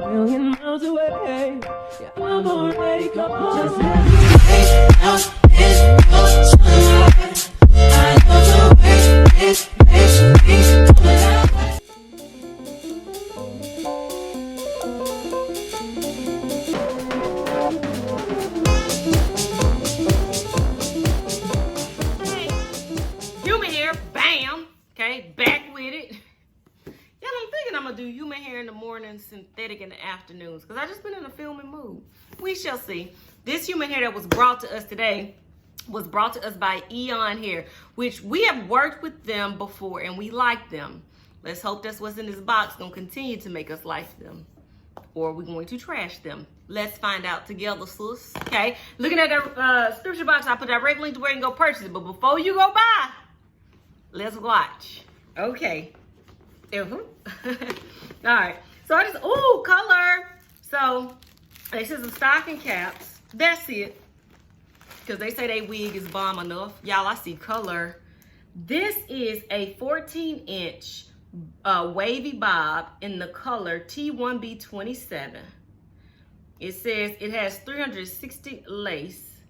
million miles away. Yeah, I'm already gone. Just let me out in your sunlight. I love the way it makes me come alive. Human hair, bam. Okay, back with it. Yeah, I'm thinking I'm gonna do human hair in the morning, synthetic in the afternoons, because I just been in a filming mood. We shall see. This human hair that was brought to us today was brought to us by Eayon Hair, which we have worked with them before and we like them. Let's hope that's what's in this box gonna continue to make us like them, or we're going to trash them. Let's find out together, sis. Okay, looking at the description box, I put a direct link to where you can go purchase it. But before you go buy, let's watch. Okay. All right. So I just, ooh, color. So they said some stocking caps. That's it. Because they say they wig is bomb enough. Y'all, I see color. This is a 14-inch wavy bob in the color T1B27. It says it has 360 lace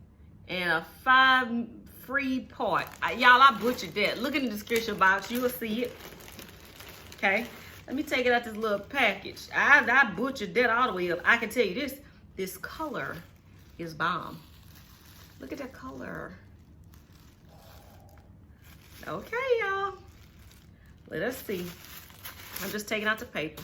and a 5 free part. Y'all, I butchered that. Look in the description box. You will see it. Okay. Let me take it out this little package. I butchered that all the way up. I can tell you this color is bomb. Look at that color. Okay, y'all. Let us see. I'm just taking out the paper.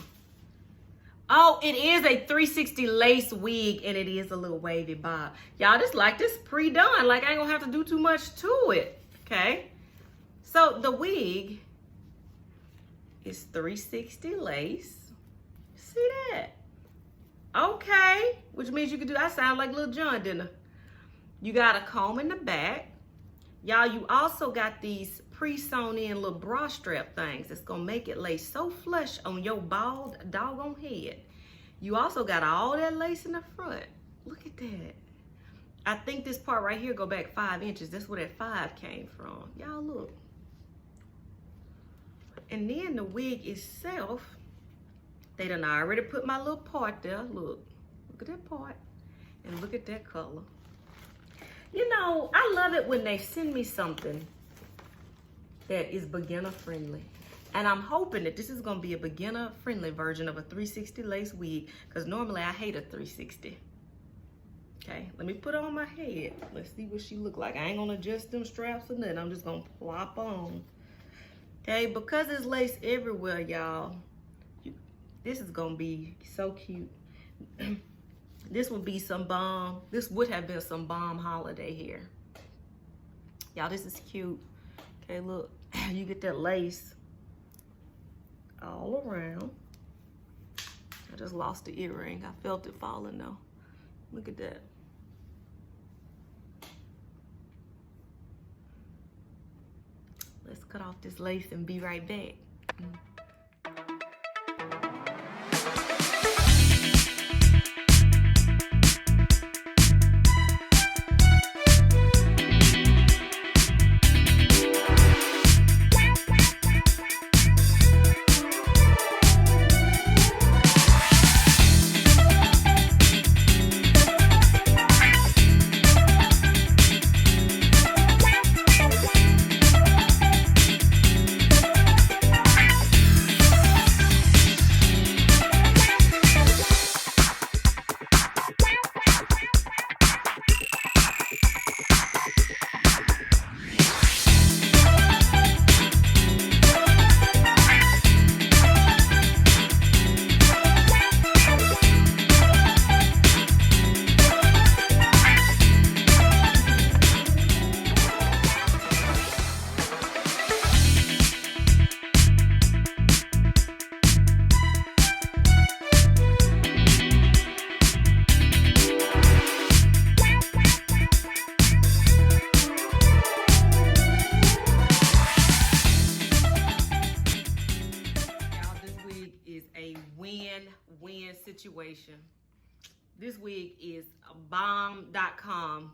Oh, it is a 360 lace wig, and it is a little wavy bob. Y'all, this pre-done. Like, I ain't gonna have to do too much to it. Okay. So the wig is 360 lace. See that? Okay. Which means you can do, I sound like Lil Jon, didn't I? You got a comb in the back. Y'all, you also got these pre-sewn in little bra strap things that's gonna make it lay so flush on your bald doggone head. You also got all that lace in the front. Look at that. I think this part right here go back 5 inches. That's where that 5 came from. Y'all look. And then the wig itself, they done already put my little part there. Look at that part. And look at that color. You know, I love it when they send me something that is beginner friendly. And I'm hoping that this is gonna be a beginner friendly version of a 360 lace wig, because normally I hate a 360. Okay, let me put her on my head. Let's see what she look like. I ain't gonna adjust them straps or nothing. I'm just gonna plop on. Okay, because there's lace everywhere, y'all, this is gonna be so cute. This would be some bomb. This would have been some bomb holiday hair. Y'all, this is cute. Okay, look, you get that lace all around. I just lost the earring. I felt it falling though. Look at that. Let's cut off this lace and be right back. Win-win situation. This wig is bomb.com.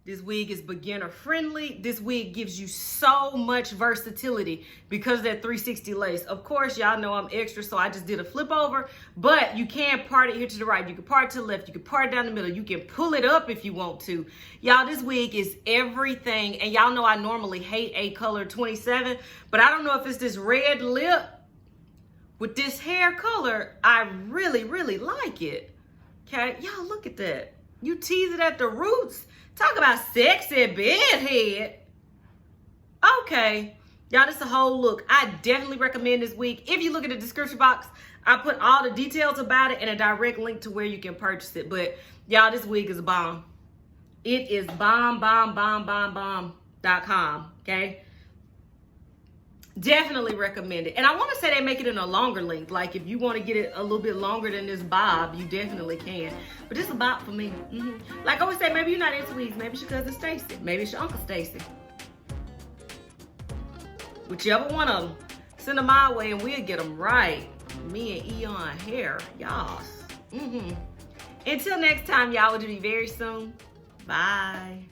This wig is beginner friendly. This wig gives you so much versatility because of that 360 lace. Of course, y'all know I'm extra, so I just did a flip over, but you can part it here to the right. You can part it to the left. You can part it down the middle. You can pull it up if you want to. Y'all, this wig is everything. And y'all know I normally hate a color 27, but I don't know if it's this red lip with this hair color. I really, really like it. Okay, y'all look at that. You tease it at the roots. Talk about sexy bedhead. Okay, y'all, this is a whole look. I definitely recommend this wig. If you look at the description box, I put all the details about it and a direct link to where you can purchase it. But y'all, this wig is a bomb. It is bomb.com, okay? Definitely recommend it. And I want to say they make it in a longer length. Like if you want to get it a little bit longer than this bob, you definitely can. But this is a bob for me. Like I always say, maybe you're not into wigs. Maybe it's your cousin Stacy. Maybe it's your Uncle Stacy. Whichever one of them. Send them my way and we'll get them right. Me and Eayon hair. Y'all. Until next time, y'all, will be very soon. Bye.